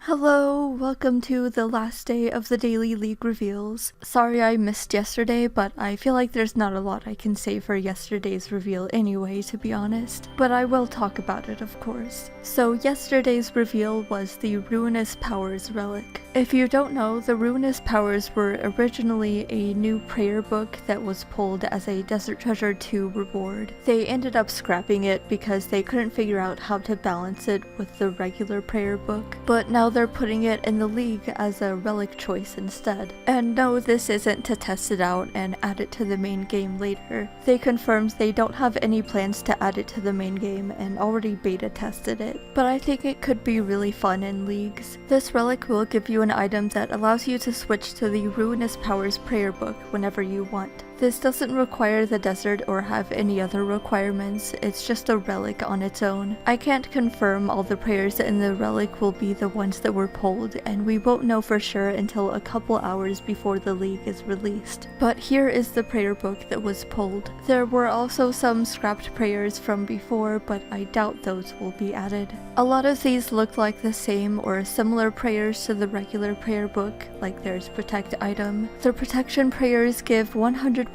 Hello, welcome to the last day of the daily league reveals. Sorry I missed yesterday, but I feel like there's not a lot I can say for yesterday's reveal anyway, to be honest. But I will talk about it, of course. So yesterday's reveal was the Ruinous Powers relic. If you don't know, the Ruinous Powers were originally a new prayer book that was pulled as a Desert Treasure 2 reward. They ended up scrapping it because they couldn't figure out how to balance it with the regular prayer book, but now they're putting it in the league as a relic choice instead. And no, this isn't to test it out and add it to the main game later. They confirmed they don't have any plans to add it to the main game and already beta tested it, but I think it could be really fun in leagues. This relic will give you an item that allows you to switch to the Ruinous Powers prayer book whenever you want. This doesn't require the desert or have any other requirements, it's just a relic on its own. I can't confirm all the prayers in the relic will be the ones that were pulled, and we won't know for sure until a couple hours before the league is released. But here is the prayer book that was pulled. There were also some scrapped prayers from before, but I doubt those will be added. A lot of these look like the same or similar prayers to the regular prayer book, like there's protect item. The protection prayers give 100%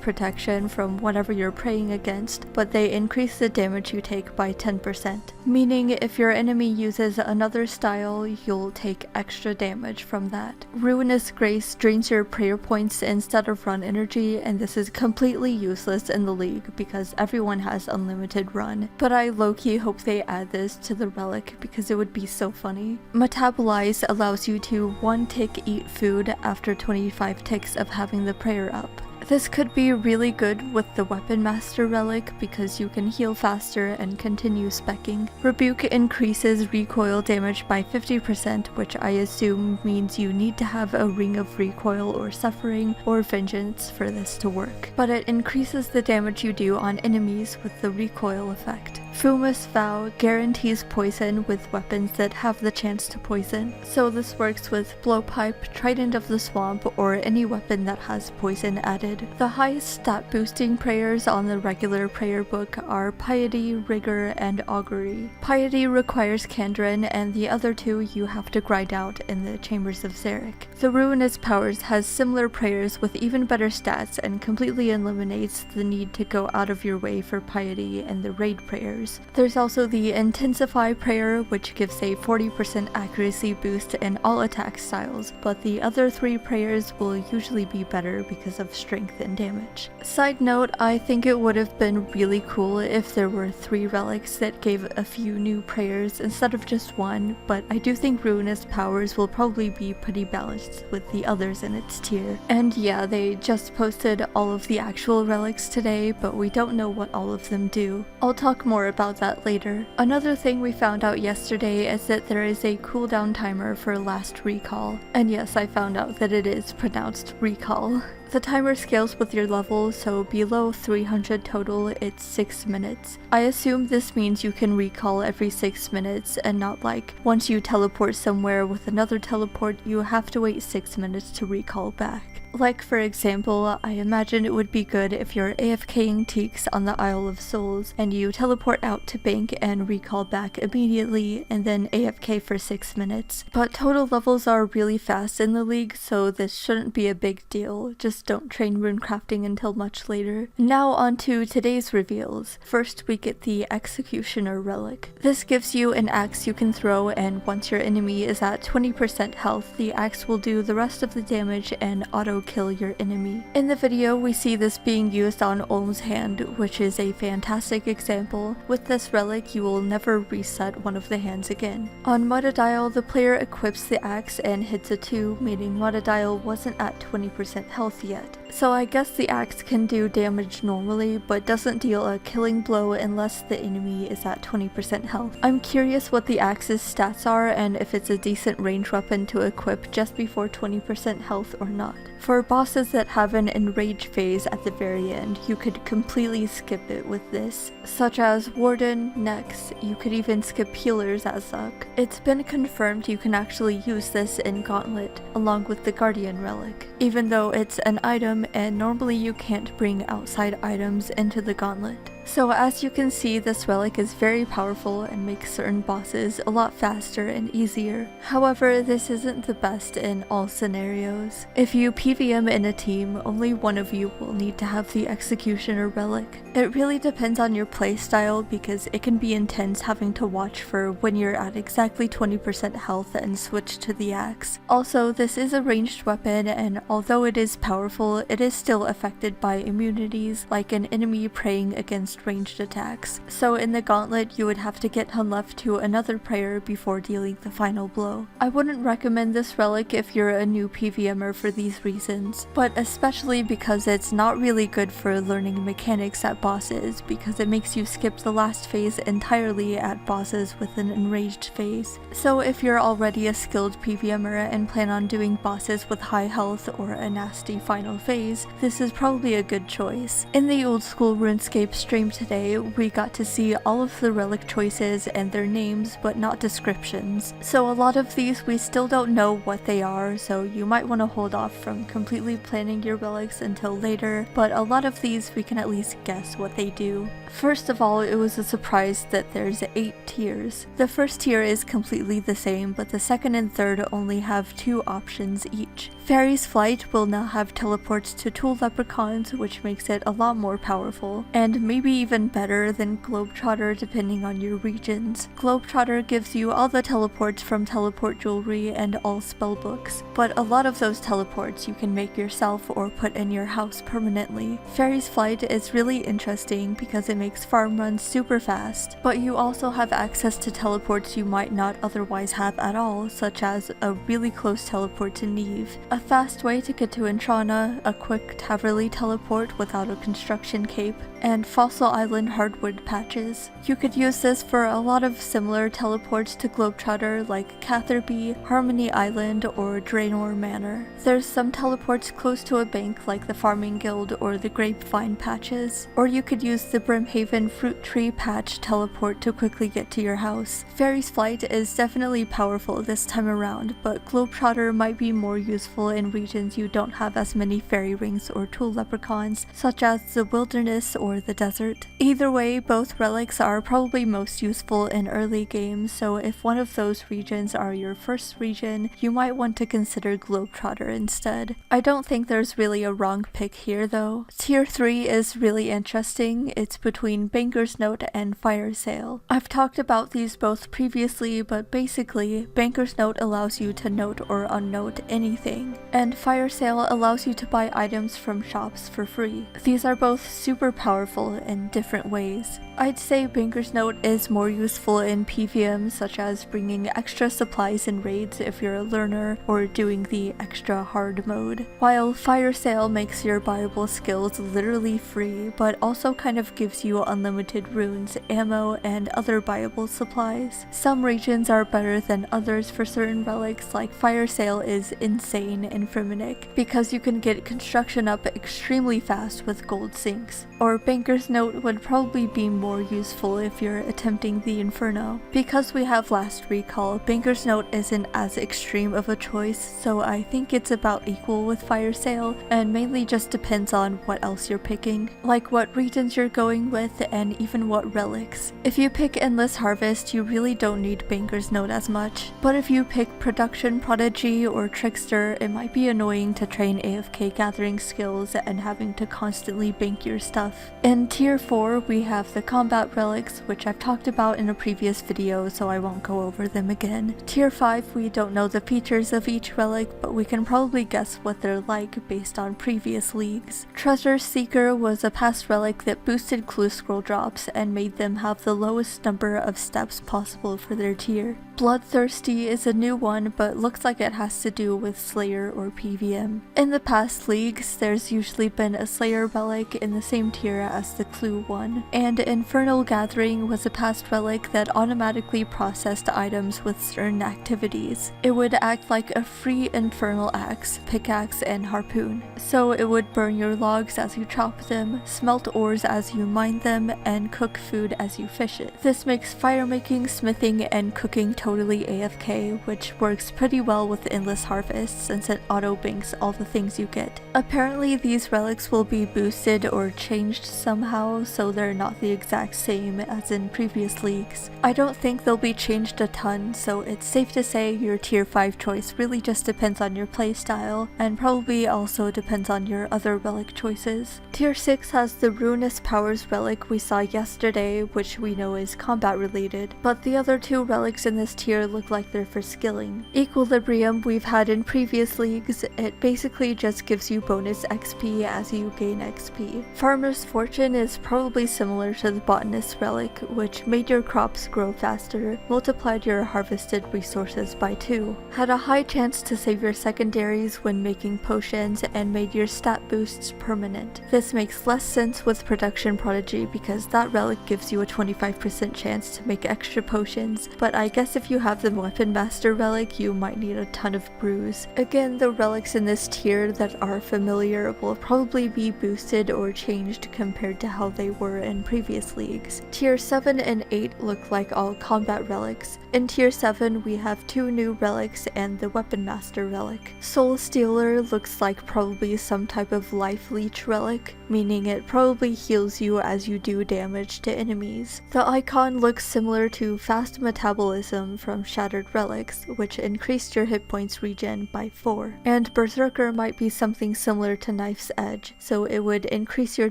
protection from whatever you're praying against, but they increase the damage you take by 10%. Meaning if your enemy uses another style, you'll take extra damage from that. Ruinous Grace drains your prayer points instead of run energy, and this is completely useless in the league because everyone has unlimited run. But I low-key hope they add this to the relic because it would be so funny. Metabolize allows you to 1 tick eat food after 25 ticks of having the prayer up. This could be really good with the Weapon Master relic because you can heal faster and continue speccing. Rebuke increases recoil damage by 50%, which I assume means you need to have a Ring of Recoil or Suffering or Vengeance for this to work. But it increases the damage you do on enemies with the recoil effect. Fumous Vow guarantees poison with weapons that have the chance to poison, so this works with Blowpipe, Trident of the Swamp, or any weapon that has poison added. The highest stat boosting prayers on the regular prayer book are Piety, Rigor, and Augury. Piety requires Kandrin, and the other two you have to grind out in the Chambers of Zarek. The Ruinous Powers has similar prayers with even better stats and completely eliminates the need to go out of your way for Piety and the raid prayers. There's also the Intensify prayer, which gives a 40% accuracy boost in all attack styles, but the other 3 prayers will usually be better because of strength and damage. Side note, I think it would have been really cool if there were 3 relics that gave a few new prayers instead of just 1, but I do think Ruinous Powers will probably be pretty balanced with the others in its tier. And yeah, they just posted all of the actual relics today, but we don't know what all of them do. I'll talk more about that later. Another thing we found out yesterday is that there is a cooldown timer for last recall. And yes, I found out that it is pronounced recall. The timer scales with your level, so below 300 total, it's 6 minutes. I assume this means you can recall every 6 minutes and not like once you teleport somewhere with another teleport, you have to wait 6 minutes to recall back. Like for example, I imagine it would be good if you're AFKing Teaks on the Isle of Souls and you teleport out to bank and recall back immediately and then AFK for 6 minutes. But total levels are really fast in the league, so this shouldn't be a big deal, just don't train runecrafting until much later. Now on to today's reveals. First we get the Executioner relic. This gives you an axe you can throw, and once your enemy is at 20% health, the axe will do the rest of the damage and auto kill your enemy. In the video, we see this being used on Olm's hand, which is a fantastic example. With this relic, you will never reset one of the hands again. On Mudkip, the player equips the axe and hits a 2, meaning Mudkip wasn't at 20% health yet. So I guess the axe can do damage normally, but doesn't deal a killing blow unless the enemy is at 20% health. I'm curious what the axe's stats are and if it's a decent range weapon to equip just before 20% health or not. For bosses that have an enrage phase at the very end, you could completely skip it with this, such as Warden, Nex. You could even skip healers as Zuck. It's been confirmed you can actually use this in Gauntlet, along with the Guardian relic, even though it's an item and normally you can't bring outside items into the Gauntlet. So as you can see, this relic is very powerful and makes certain bosses a lot faster and easier. However, this isn't the best in all scenarios. If you PvM in a team, only one of you will need to have the Executioner relic. It really depends on your playstyle because it can be intense having to watch for when you're at exactly 20% health and switch to the axe. Also, this is a ranged weapon, and although it is powerful, it is still affected by immunities like an enemy praying against ranged attacks. So in the gauntlet, you would have to get unleft to another prayer before dealing the final blow. I wouldn't recommend this relic if you're a new PvMer for these reasons, but especially because it's not really good for learning mechanics at bosses because it makes you skip the last phase entirely at bosses with an enraged phase. So if you're already a skilled PvMer and plan on doing bosses with high health or a nasty final phase, this is probably a good choice. In the old school RuneScape stream today, we got to see all of the relic choices and their names but not descriptions. So a lot of these we still don't know what they are, so you might want to hold off from completely planning your relics until later, but a lot of these we can at least guess what they do. First of all, it was a surprise that there's 8 tiers. The first tier is completely the same, but the second and third only have 2 options each. Fairy's Flight will now have teleports to Tool Leprechauns, which makes it a lot more powerful, and maybe even better than Globetrotter depending on your regions. Globetrotter gives you all the teleports from teleport jewelry and all spellbooks, but a lot of those teleports you can make yourself or put in your house permanently. Fairy's Flight is really interesting because it makes farm runs super fast, but you also have access to teleports you might not otherwise have at all, such as a really close teleport to Neve, a fast way to get to Entrana, a quick Taverley teleport without a construction cape, and Fossil Island hardwood patches. You could use this for a lot of similar teleports to Globetrotter like Catherby, Harmony Island, or Draenor Manor. There's some teleports close to a bank like the Farming Guild or the Grapevine patches, or you could use the Brimhaven Fruit Tree Patch teleport to quickly get to your house. Fairy's Flight is definitely powerful this time around, but Globetrotter might be more useful in regions you don't have as many fairy rings or tool leprechauns, such as the wilderness or the desert. Either way, both relics are probably most useful in early games, so if one of those regions are your first region, you might want to consider Globetrotter instead. I don't think there's really a wrong pick here though. Tier 3 is really interesting. It's between Banker's Note and Fire Sale. I've talked about these both previously, but basically, Banker's Note allows you to note or unnote anything, and Fire Sale allows you to buy items from shops for free. These are both super powerful in different ways. I'd say Banker's Note is more useful in PvM, such as bringing extra supplies in raids if you're a learner or doing the extra hard mode, while Fire Sale makes your buyable skills literally free, but also kind of gives you unlimited runes, ammo, and other buyable supplies. Some regions are better than others for certain relics, like Fire Sale is insane in Firminic, because you can get construction up extremely fast with gold sinks, or Banker's Note would probably be more useful if you're attempting the Inferno. Because we have Last Recall, Banker's Note isn't as extreme of a choice, so I think it's about equal with Fire Sale, and mainly just depends on what else you're picking, like what regions you're going with and even what relics. If you pick Endless Harvest, you really don't need Banker's Note as much, but if you pick Production Prodigy or Trickster, it might be annoying to train AFK gathering skills and having to constantly bank your stuff. In Tier 4, we have the Combat Relics, which I've talked about in a previous video, so I won't go over them again. Tier 5, we don't know the features of each relic, but we can probably guess what they're like based on previous leagues. Treasure Seeker was a past relic that boosted clue scroll drops and made them have the lowest number of steps possible for their tier. Bloodthirsty is a new one, but looks like it has to do with Slayer or PvM. In the past leagues, there's usually been a Slayer relic in the same tier as the Clue one, and Infernal Gathering was a past relic that automatically processed items with certain activities. It would act like a free infernal axe, pickaxe, and harpoon. So it would burn your logs as you chop them, smelt ores as you mine them, and cook food as you fish it. This makes fire making, smithing, and cooking totally totally AFK, which works pretty well with Endless Harvest since it auto-banks all the things you get. Apparently these relics will be boosted or changed somehow, so they're not the exact same as in previous leagues. I don't think they'll be changed a ton, so it's safe to say your tier 5 choice really just depends on your playstyle, and probably also depends on your other relic choices. Tier 6 has the Ruinous Powers relic we saw yesterday, which we know is combat related, but the other two relics in this tier look like they're for skilling. Equilibrium we've had in previous leagues, it basically just gives you bonus XP as you gain XP. Farmer's Fortune is probably similar to the Botanist relic, which made your crops grow faster, multiplied your harvested resources by 2, had a high chance to save your secondaries when making potions, and made your stat boosts permanent. This makes less sense with Production Prodigy because that relic gives you a 25% chance to make extra potions, but I guess if you have the Weapon Master relic, you might need a ton of brews. Again, the relics in this tier that are familiar will probably be boosted or changed compared to how they were in previous leagues. Tier 7 and 8 look like all combat relics. In Tier 7 we have 2 new relics and the Weapon Master relic. Soul Stealer looks like probably some type of life leech relic, meaning it probably heals you as you do damage to enemies. The icon looks similar to Fast Metabolism from Shattered Relics, which increased your hit points regen by 4. And Berserker might be something similar to Knife's Edge, so it would increase your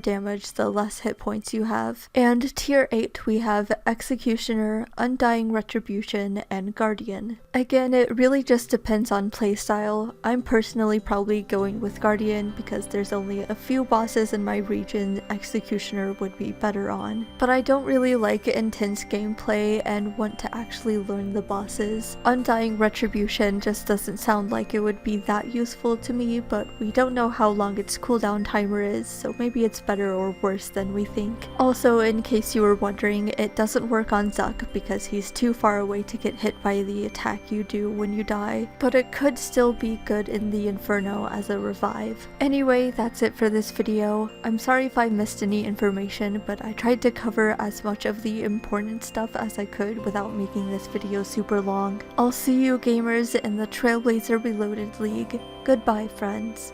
damage the less hit points you have. And Tier 8 we have Executioner, Undying Retribution, and Guardian. Again, it really just depends on playstyle. I'm personally probably going with Guardian because there's only a few bosses in my region Executioner would be better on. But I don't really like intense gameplay and want to actually learn the bosses. Undying Retribution just doesn't sound like it would be that useful to me, but we don't know how long its cooldown timer is, so maybe it's better or worse than we think. Also, in case you were wondering, it doesn't work on Zuck because he's too far away to get hit by the attack you do when you die, but it could still be good in the Inferno as a revive. Anyway, that's it for this video. I'm sorry if I missed any information, but I tried to cover as much of the important stuff as I could without making this video super long. I'll see you gamers in the Trailblazer Reloaded League. Goodbye, friends.